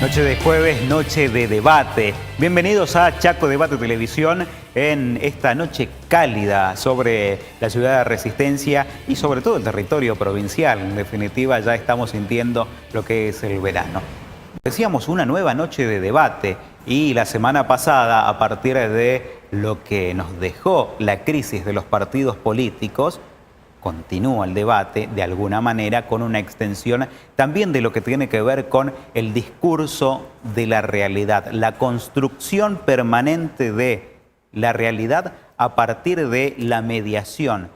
Noche de jueves, noche de debate. Bienvenidos a Chaco Debate Televisión en esta noche cálida sobre la ciudad de Resistencia y sobre todo el territorio provincial. En definitiva, ya estamos sintiendo lo que es el verano. Decíamos una nueva noche de debate y la semana pasada, a partir de lo que nos dejó la crisis de los partidos políticos, continúa el debate de alguna manera con una extensión también de lo que tiene que ver con el discurso de la realidad, la construcción permanente de la realidad a partir de la mediación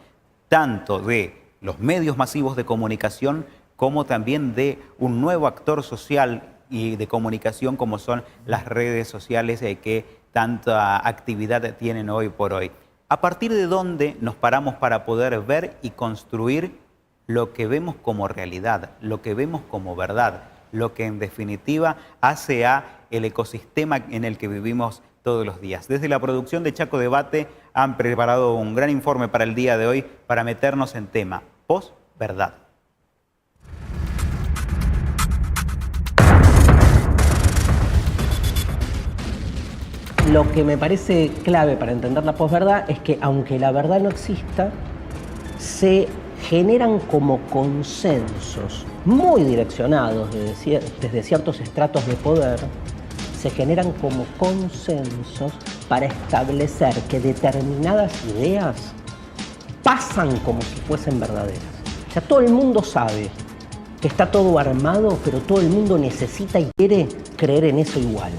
tanto de los medios masivos de comunicación como también de un nuevo actor social y de comunicación como son las redes sociales que tanta actividad tienen hoy por hoy. ¿A partir de dónde nos paramos para poder ver y construir lo que vemos como realidad, lo que vemos como verdad, lo que en definitiva hace a el ecosistema en el que vivimos todos los días? Desde la producción de Chaco Debate han preparado un gran informe para el día de hoy para meternos en tema posverdad. Lo que me parece clave para entender la posverdad es que, aunque la verdad no exista, se generan como consensos muy direccionados desde ciertos estratos de poder, se generan como consensos para establecer que determinadas ideas pasan como si fuesen verdaderas. O sea, todo el mundo sabe que está todo armado, pero todo el mundo necesita y quiere creer en eso igual.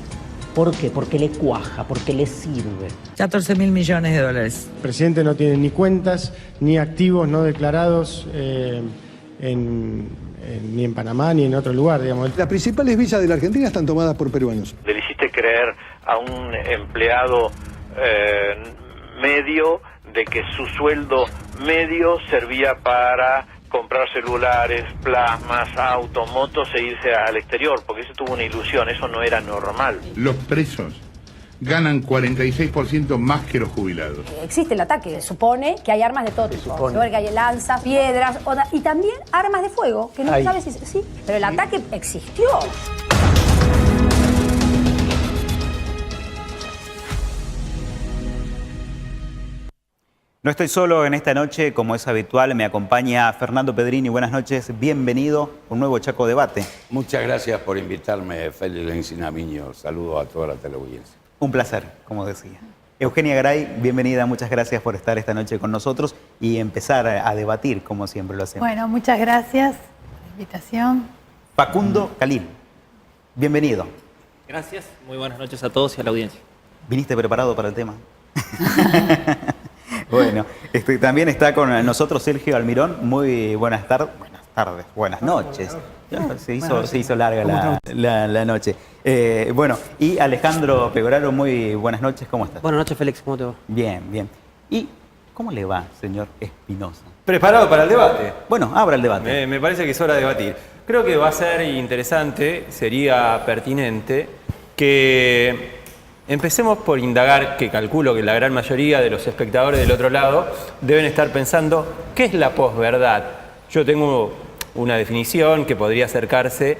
¿Por qué? Porque le cuaja, porque le sirve. 14.000 millones de dólares. El presidente no tiene ni cuentas, ni activos no declarados ni en Panamá ni en otro lugar, digamos. Las principales villas de la Argentina están tomadas por peruanos. Le hiciste creer a un empleado medio de que su sueldo medio servía para comprar celulares, plasmas, autos, motos e irse al exterior, porque eso tuvo una ilusión, eso no era normal. Los presos ganan 46% más que los jubilados. Existe el ataque, se supone que hay armas de todo tipo, se supone que hay lanzas, piedras, y también armas de fuego, que no se sabe si sí, pero el ataque existió. No estoy solo en esta noche, como es habitual, me acompaña Fernando Pedrini. Buenas noches, bienvenido a un nuevo Chaco Debate. Muchas gracias por invitarme, Félix Lencinamiño. Saludos a toda la teleaudiencia. Un placer, como decía. Eugenia Garay, bienvenida, muchas gracias por estar esta noche con nosotros y empezar a debatir, como siempre lo hacemos. Bueno, muchas gracias por la invitación. Facundo Calil, bienvenido. Gracias, muy buenas noches a todos y a la audiencia. ¿Viniste preparado para el tema? Bueno, también está con nosotros Sergio Almirón. Muy buenas tardes, buenas noches. Se hizo larga la noche. Bueno, y Alejandro Pegoraro, muy buenas noches, ¿cómo estás? Buenas noches, Félix, ¿cómo te va? Bien, bien. ¿Y cómo le va, señor Espinosa? ¿Preparado para el debate? Bueno, abra el debate. Me parece que es hora de debatir. Creo que va a ser interesante, sería pertinente que empecemos por indagar, que calculo que la gran mayoría de los espectadores del otro lado deben estar pensando, ¿qué es la posverdad? Yo tengo una definición que podría acercarse,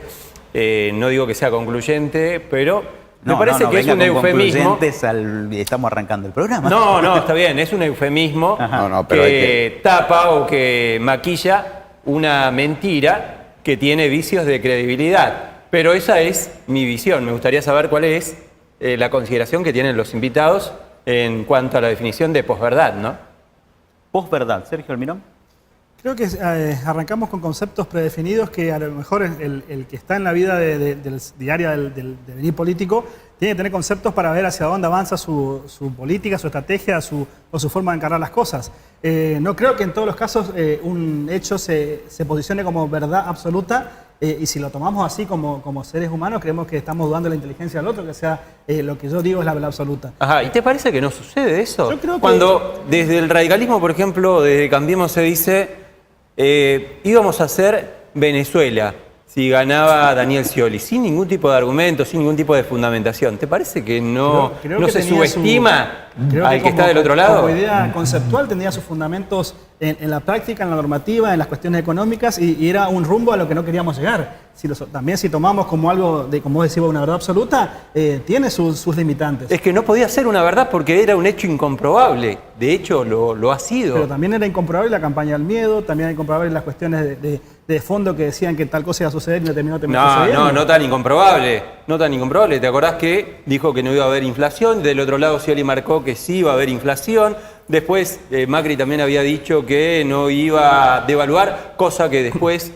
no digo que sea concluyente, pero me parece que es un eufemismo. Estamos arrancando el programa. No, está bien, es un eufemismo que tapa o que maquilla una mentira que tiene vicios de credibilidad. Pero esa es mi visión, me gustaría saber cuál es la consideración que tienen los invitados en cuanto a la definición de posverdad, ¿no? Posverdad, Sergio Almirón. Creo que arrancamos con conceptos predefinidos que a lo mejor el que está en la vida diaria del devenir político tiene que tener conceptos para ver hacia dónde avanza su política, su estrategia o su forma de encarar las cosas. No creo que en todos los casos un hecho se posicione como verdad absoluta. Y si lo tomamos así como seres humanos, creemos que estamos dudando de la inteligencia del otro, que sea lo que yo digo es la verdad absoluta. Ajá, ¿y te parece que no sucede eso? Yo creo Cuando desde el radicalismo, por ejemplo, desde Cambiemos se dice íbamos a hacer Venezuela, si ganaba Daniel Scioli, sin ningún tipo de argumento, sin ningún tipo de fundamentación. ¿Te parece que no se subestima al que está del otro lado? Como idea conceptual tendría sus fundamentos en la práctica, en la normativa, en las cuestiones económicas y era un rumbo a lo que no queríamos llegar. También si tomamos como algo de, como vos decís, una verdad absoluta, tiene sus limitantes. Es que no podía ser una verdad porque era un hecho incomprobable. De hecho, lo ha sido. Pero también era incomprobable la campaña del miedo, también era incomprobable las cuestiones de fondo que decían que tal cosa iba a suceder y no terminó sucediendo. No tan incomprobable. No tan incomprobable. ¿Te acordás que dijo que no iba a haber inflación? Del otro lado, Scioli marcó que sí iba a haber inflación. Después, Macri también había dicho que no iba a devaluar, cosa que después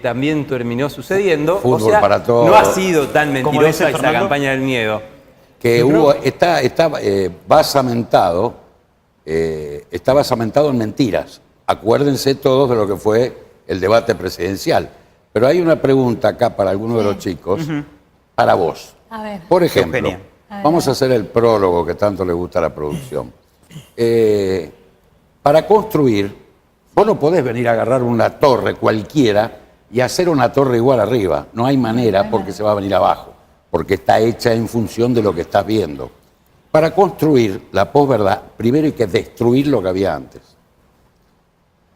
también terminó sucediendo. Fútbol, o sea, para todos. No ha sido tan mentirosa esa campaña del miedo. Que está basamentado en mentiras. Acuérdense todos de lo que fue el debate presidencial. Pero hay una pregunta acá para algunos de los chicos, para vos. A ver. Por ejemplo, vamos a hacer el prólogo que tanto le gusta a la producción. Para construir, vos no podés venir a agarrar una torre cualquiera y hacer una torre igual arriba. No hay manera porque se va a venir abajo, porque está hecha en función de lo que estás viendo. Para construir la posverdad, primero hay que destruir lo que había antes,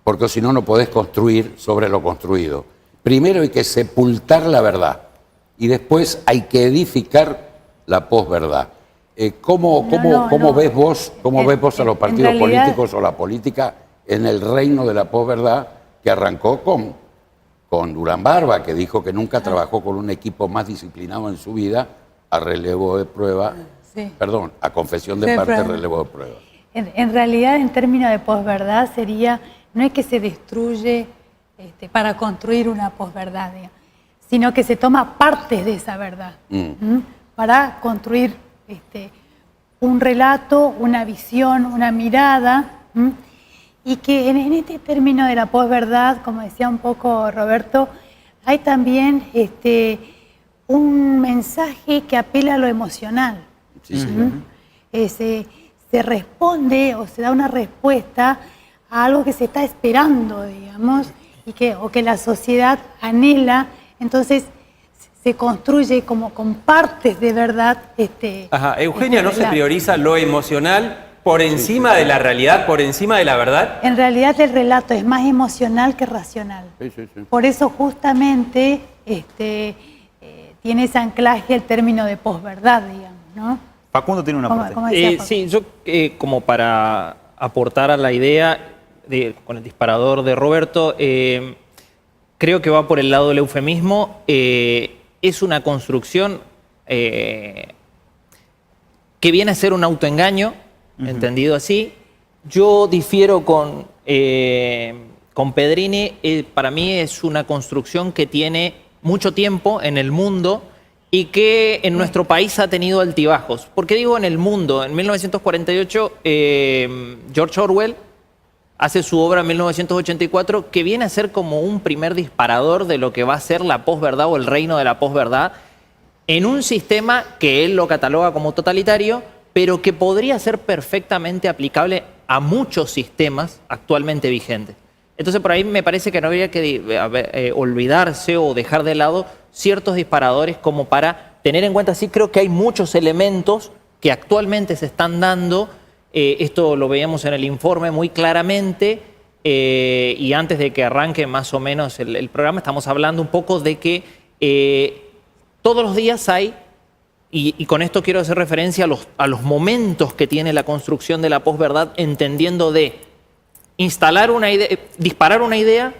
porque si no, no podés construir sobre lo construido. Primero hay que sepultar la verdad y después hay que edificar la posverdad. ¿Cómo ves vos a los partidos políticos o la política en el reino de la posverdad que arrancó con Durán Barba, que dijo que nunca trabajó con un equipo más disciplinado en su vida a relevo de prueba, perdón, a confesión de parte, relevo de prueba? En realidad, en términos de posverdad, no es que se destruye para construir una posverdad, sino que se toma partes de esa verdad para construir un relato, una visión, una mirada, y que en este término de la posverdad, como decía un poco Roberto, hay también un mensaje que apela a lo emocional. Se responde o se da una respuesta a algo que se está esperando, digamos, o que la sociedad anhela. Entonces se construye como con partes de verdad. Eugenia, ¿no se prioriza lo emocional por encima de la realidad, por encima de la verdad? En realidad el relato es más emocional que racional. Por eso justamente tiene ese anclaje el término de posverdad, digamos, ¿no? Facundo tiene una parte. Sí, yo como para aportar a la idea con el disparador de Roberto, creo que va por el lado del eufemismo. Es una construcción que viene a ser un autoengaño, entendido así. Yo difiero con Pedrini. Para mí es una construcción que tiene mucho tiempo en el mundo y que en nuestro país ha tenido altibajos. ¿Por qué digo en el mundo? En 1948, George Orwell hace su obra en 1984, que viene a ser como un primer disparador de lo que va a ser la posverdad o el reino de la posverdad, en un sistema que él lo cataloga como totalitario, pero que podría ser perfectamente aplicable a muchos sistemas actualmente vigentes. Entonces, por ahí me parece que no habría que olvidarse o dejar de lado ciertos disparadores como para tener en cuenta. Sí, creo que hay muchos elementos que actualmente se están dando. Esto lo veíamos en el informe muy claramente, y antes de que arranque más o menos el programa, estamos hablando un poco de que todos los días hay, y con esto quiero hacer referencia a los momentos que tiene la construcción de la posverdad, entendiendo de instalar una idea, disparar una idea,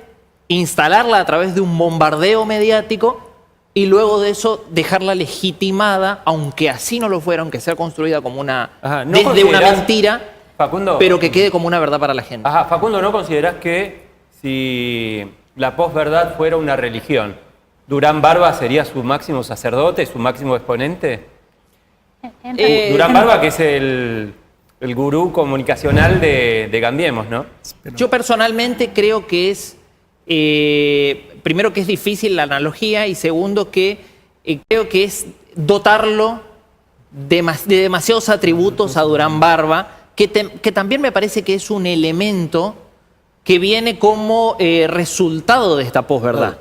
instalarla a través de un bombardeo mediático y luego de eso dejarla legitimada, aunque así no lo fuera, aunque sea construida como desde una mentira, Facundo, pero que quede como una verdad para la gente. Facundo, ¿no considerás que si la posverdad fuera una religión, Durán Barba sería su máximo sacerdote, su máximo exponente? Durán Barba, que es el gurú comunicacional de Cambiemos, ¿no? Yo personalmente creo que es... primero que es difícil la analogía y segundo que creo que es dotarlo de demasiados atributos a Durán Barba, que también me parece que es un elemento que viene como resultado de esta posverdad.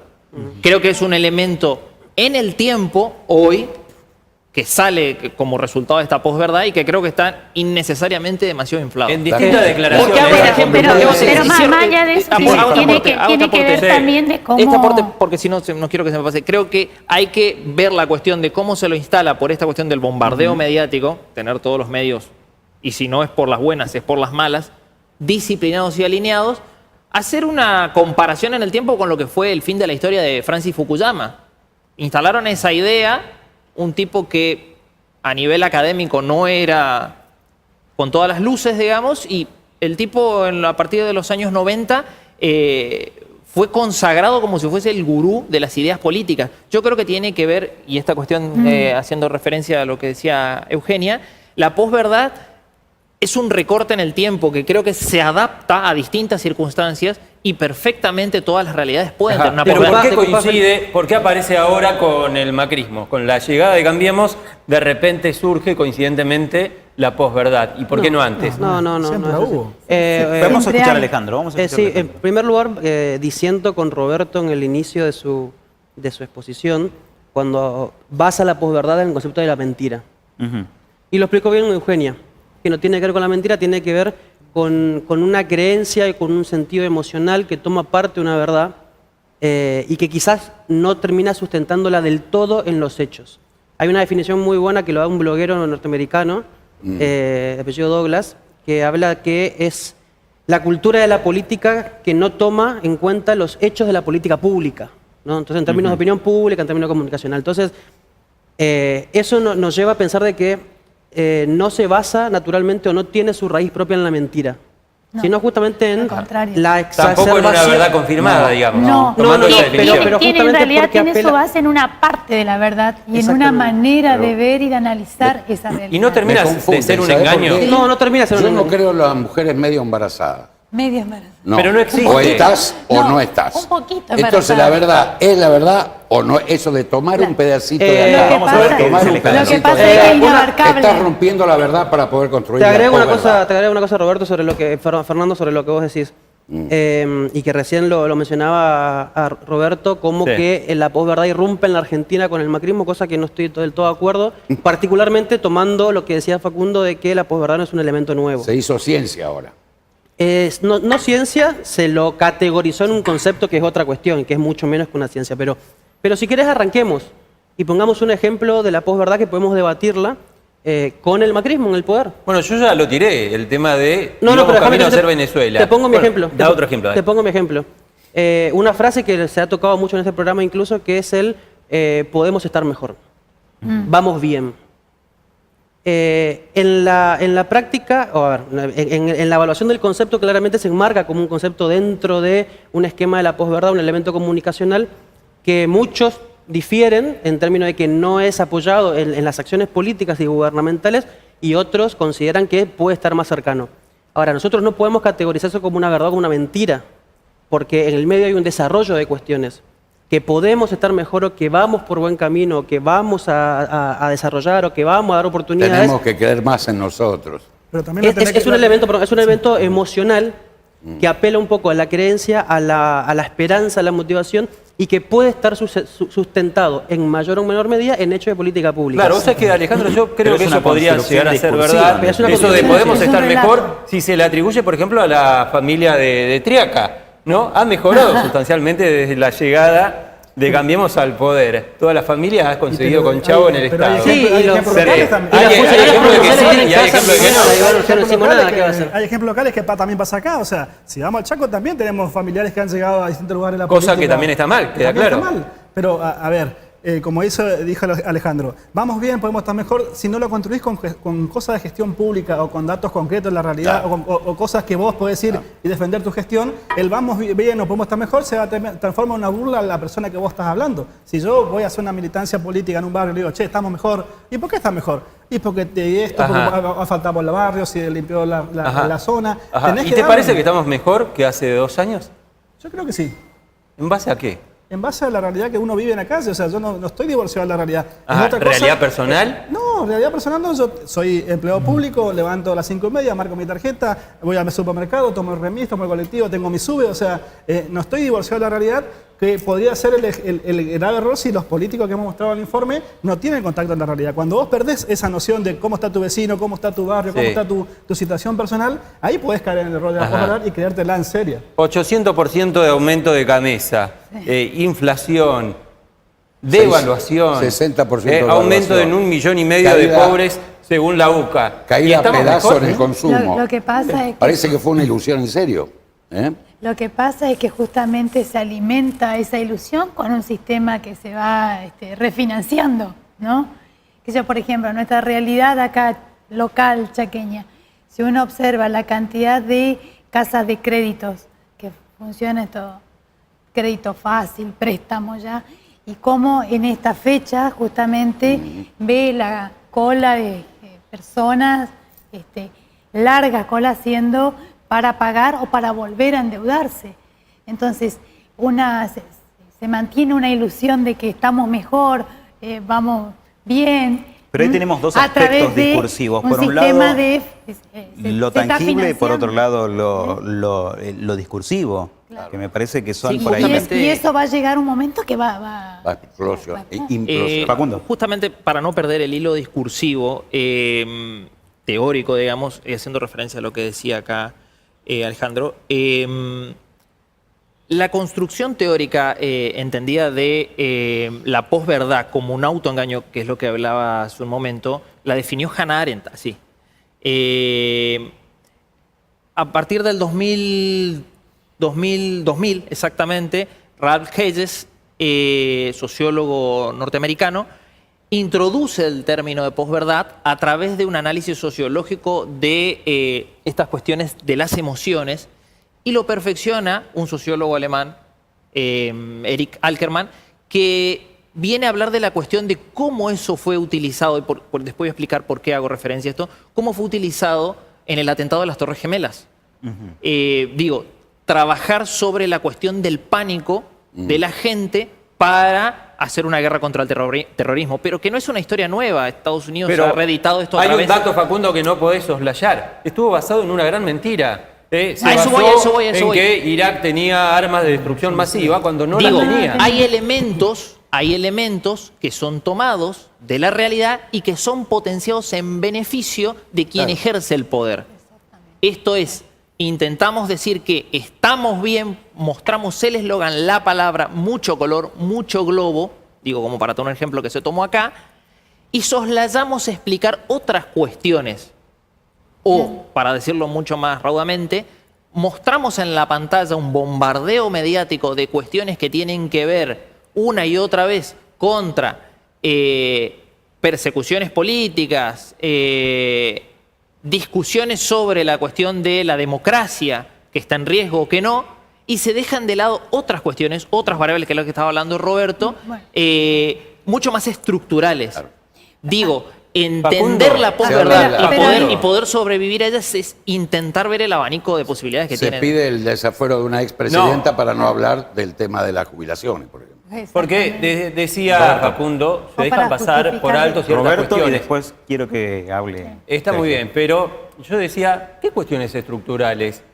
Creo que es un elemento en el tiempo, hoy, que sale como resultado de esta posverdad y que creo que está innecesariamente demasiado inflado. En distintas declaraciones. Pero más allá de eso, tiene que ver también de cómo... Este aporte, porque si no, no quiero que se me pase. Creo que hay que ver la cuestión de cómo se lo instala por esta cuestión del bombardeo mediático, tener todos los medios, y si no es por las buenas, es por las malas, disciplinados y alineados, hacer una comparación en el tiempo con lo que fue el fin de la historia de Francis Fukuyama. Instalaron esa idea, un tipo que a nivel académico no era con todas las luces, digamos, y el tipo a partir de los años 90 fue consagrado como si fuese el gurú de las ideas políticas. Yo creo que tiene que ver, y esta cuestión haciendo referencia a lo que decía Eugenia, la posverdad es un recorte en el tiempo que creo que se adapta a distintas circunstancias y perfectamente todas las realidades pueden tener una pero posverdad. ¿por qué coincide? ¿Por qué aparece ahora con el macrismo? Con la llegada de Cambiemos, de repente surge coincidentemente la posverdad. ¿Y por qué no antes? No. Siempre hubo. Vamos a escuchar a Alejandro. Vamos a escuchar a Alejandro. En primer lugar, diciendo con Roberto en el inicio de su exposición, cuando basa la posverdad en el concepto de la mentira. Y lo explicó bien Eugenia, que no tiene que ver con la mentira, tiene que ver con una creencia y con un sentido emocional que toma parte de una verdad y que quizás no termina sustentándola del todo en los hechos. Hay una definición muy buena que lo da un bloguero norteamericano, de apellido Douglas, que habla que es la cultura de la política que no toma en cuenta los hechos de la política pública, ¿no? Entonces, en términos de opinión pública, en términos comunicacional. Entonces, eso nos lleva a pensar de que no se basa naturalmente o no tiene su raíz propia en la mentira, sino justamente en la exacerbación. Tampoco en una verdad confirmada, digamos. No, pero tiene, en realidad tiene su base en una parte de la verdad y en una manera de ver y de analizar esa realidad. ¿Y no termina de ser un engaño? No termina de ser un engaño. Yo no creo en las mujeres medio embarazadas. Medio embarazo. No. Pero no existe. O estás o no estás. Un poquito Entonces embarazada. la verdad es la verdad o no. Eso de tomar un pedacito de acá. Vamos a ver tomar un lo que pedacito pasa de es que acá. es inabarcable. Estás rompiendo la verdad para poder construir Te agrego la una cosa, Roberto, sobre lo que Fernando, sobre lo que vos decís. Y que recién lo mencionaba a Roberto, como que la posverdad irrumpe en la Argentina con el macrismo, cosa que no estoy del todo de acuerdo, particularmente tomando lo que decía Facundo de que la posverdad no es un elemento nuevo. Se hizo ciencia ahora. No ciencia, se lo categorizó en un concepto que es otra cuestión, que es mucho menos que una ciencia. Pero si querés arranquemos y pongamos un ejemplo de la posverdad que podemos debatirla con el macrismo en el poder. Bueno, yo ya lo tiré, el tema de pero camino a ser Venezuela. Te pongo mi ejemplo. Da otro ejemplo. Te pongo mi ejemplo. Una frase que se ha tocado mucho en este programa incluso, que es el podemos estar mejor. Vamos bien. En la práctica, en la evaluación del concepto claramente se enmarca como un concepto dentro de un esquema de la posverdad, un elemento comunicacional que muchos difieren en términos de que no es apoyado en las acciones políticas y gubernamentales y otros consideran que puede estar más cercano. Ahora, nosotros no podemos categorizar eso como una verdad o como una mentira, porque en el medio hay un desarrollo de cuestiones que podemos estar mejor o que vamos por buen camino, que vamos a desarrollar o que vamos a dar oportunidades. Tenemos que creer más en nosotros. Pero también Es un elemento emocional que apela un poco a la creencia, a la esperanza, a la motivación y que puede estar sustentado en mayor o menor medida en hechos de política pública. Claro, vos sabés que, Alejandro, yo creo que eso podría llegar a ser discursiva. verdad. Es una Eso de construcción. podemos Es un estar relato. mejor si se le atribuye, por ejemplo, a la familia de Triaca, ¿no? Ha mejorado sustancialmente desde la llegada de Cambiemos al poder. Toda la familia ha conseguido con Chavo en el Estado. Hay ejemplos locales también. Hay ejemplos de que sí y hay ejemplos de que no. Hay ejemplos locales que también pasa acá. O sea, si vamos al Chaco también tenemos familiares que han llegado a distintos lugares de la política. Cosa que también está mal, queda También claro. está mal. Pero, a ver, como dijo Alejandro, vamos bien, podemos estar mejor si no lo construís con cosas de gestión pública o con datos concretos de la realidad o cosas que vos podés ir y defender tu gestión. El vamos bien o podemos estar mejor se va a transformar en una burla a la persona que vos estás hablando. Si yo voy a hacer una militancia política en un barrio y le digo, che, estamos mejor. ¿Y por qué está mejor? Y porque esto, porque ha faltado por los barrios, si limpió la zona. ¿Y te parece que estamos mejor que hace 2 años? Yo creo que sí. ¿En base a qué? En base a la realidad que uno vive en la calle, o sea, yo no estoy divorciado de la realidad. Ajá, Es otra cosa. ¿realidad personal? No, No, realidad personal no. Yo soy empleado público, levanto a las 5:30, marco mi tarjeta, voy al supermercado, tomo el remis, tomo el colectivo, tengo mi sube. O sea, no estoy divorciado de la realidad, que podría ser el grave error si los políticos que hemos mostrado en el informe no tienen contacto en la realidad. Cuando vos perdés esa noción de cómo está tu vecino, cómo está tu barrio, cómo está tu situación personal, ahí podés caer en el error de la posverdad y creértela en serio. 800% de aumento de camisa, inflación, devaluación, 60% aumento en 1,5 millones de pobres según la UCA. Caída a pedazos en el consumo. Lo que pasa es que, Parece que fue una ilusión en serio. lo que pasa es que justamente se alimenta esa ilusión con un sistema que se va refinanciando, ¿no? Que yo, por ejemplo, nuestra realidad acá local chaqueña, si uno observa la cantidad de casas de créditos que funciona esto, crédito fácil, préstamo ya, y cómo en esta fecha justamente ve la cola de personas, larga cola haciendo para pagar o para volver a endeudarse. Entonces, se mantiene una ilusión de que estamos mejor, vamos bien. Pero ahí tenemos dos aspectos discursivos. Por un lado, lo tangible, y por otro lado, lo discursivo. Claro. Que me parece que son por ahí. Y eso va a llegar un momento que va a explosión. Facundo. Justamente para no perder el hilo discursivo, teórico, digamos, haciendo referencia a lo que decía acá Alejandro, la construcción teórica entendida de la posverdad como un autoengaño, que es lo que hablaba hace un momento, la definió Hannah Arendt así. A partir del 2000 exactamente, Ralph Hedges, sociólogo norteamericano, introduce el término de posverdad a través de un análisis sociológico de estas cuestiones de las emociones y lo perfecciona un sociólogo alemán, Erich Ackermann, que viene a hablar de la cuestión de cómo eso fue utilizado, y después voy a explicar por qué hago referencia a esto, cómo fue utilizado en el atentado de las Torres Gemelas. Trabajar sobre la cuestión del pánico de la gente para hacer una guerra contra el terrorismo, pero que no es una historia nueva. Estados Unidos ha reeditado esto a través... Hay un dato, Facundo, que no podés soslayar. Estuvo basado en una gran mentira. Se eso basó voy. en que Irak tenía armas de destrucción masiva cuando no las tenía. Hay elementos que son tomados de la realidad y que son potenciados en beneficio de quien ejerce el poder. Esto es, intentamos decir que estamos bien, mostramos el eslogan, la palabra, mucho color, mucho globo, digo como para tomar un ejemplo que se tomó acá, y soslayamos explicar otras cuestiones. O, para decirlo mucho más raudamente, mostramos en la pantalla un bombardeo mediático de cuestiones que tienen que ver una y otra vez contra persecuciones políticas, discusiones sobre la cuestión de la democracia, que está en riesgo o que no, y se dejan de lado otras cuestiones, otras variables, que es lo que estaba hablando Roberto, mucho más estructurales. Claro. Digo, entender la posverdad y poder sobrevivir a ellas es intentar ver el abanico de posibilidades que tienen. Se pide el desafuero de una expresidenta para no hablar del tema de las jubilaciones, por ejemplo. Porque decía Facundo, se dejan pasar por alto ciertas cuestiones. Y después quiero que hable. Está muy bien, pero yo decía, ¿qué cuestiones estructurales?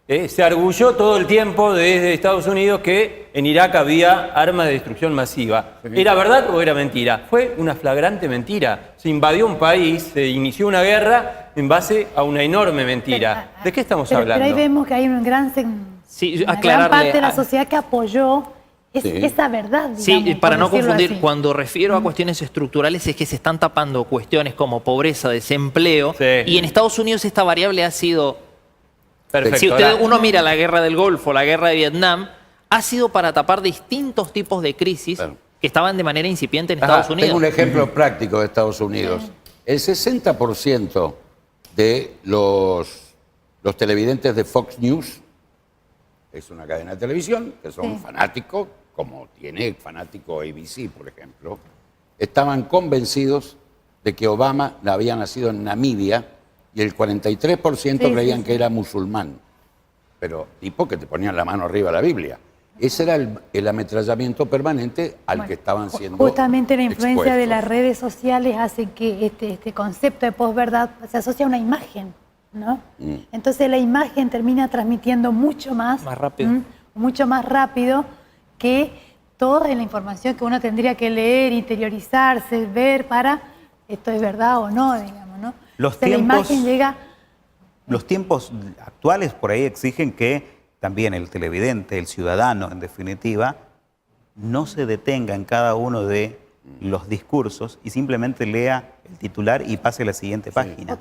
Se arguyó todo el tiempo desde Estados Unidos que en Irak había armas de destrucción masiva. ¿Era verdad o era mentira? Fue una flagrante mentira. Se invadió un país, se inició una guerra en base a una enorme mentira. ¿De qué estamos hablando? Pero ahí vemos que hay una gran parte de la sociedad que apoyó esa verdad. Digamos, sí, para no confundir, cuando refiero a cuestiones estructurales es que se están tapando cuestiones como pobreza, desempleo, y en Estados Unidos esta variable ha sido... Perfecto. Si uno mira la guerra del Golfo, la guerra de Vietnam, ha sido para tapar distintos tipos de crisis que estaban de manera incipiente en Estados Unidos. Tengo un ejemplo práctico de Estados Unidos. El 60% de los televidentes de Fox News, es una cadena de televisión, que son fanáticos, como tiene fanático ABC, por ejemplo, estaban convencidos de que Obama había nacido en Namibia, y el 43% creían que era musulmán. Pero tipo que te ponían la mano arriba a la Biblia. Ese era el ametrallamiento permanente al que estaban siendo Justamente la influencia de expuestos. las redes sociales hace que este concepto de posverdad se asocia a una imagen, ¿no? Entonces la imagen termina transmitiendo mucho más rápido. mucho más rápido que toda la información que uno tendría que leer, interiorizarse, ver para esto es verdad o no, digamos, ¿no? Los O sea, la imagen llega. Los tiempos actuales por ahí exigen que también el televidente, el ciudadano, en definitiva, no se detenga en cada uno de los discursos y simplemente lea el titular y pase a la siguiente página.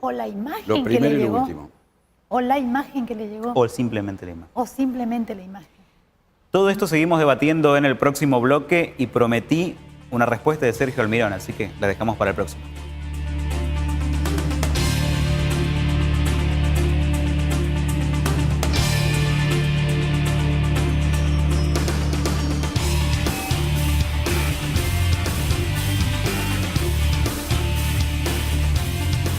O la imagen Lo que primero le y lo llegó. último. O la imagen que le llegó. O simplemente la imagen. O simplemente la imagen. Todo esto seguimos debatiendo en el próximo bloque y prometí una respuesta de Sergio Almirón, así que la dejamos para el próximo.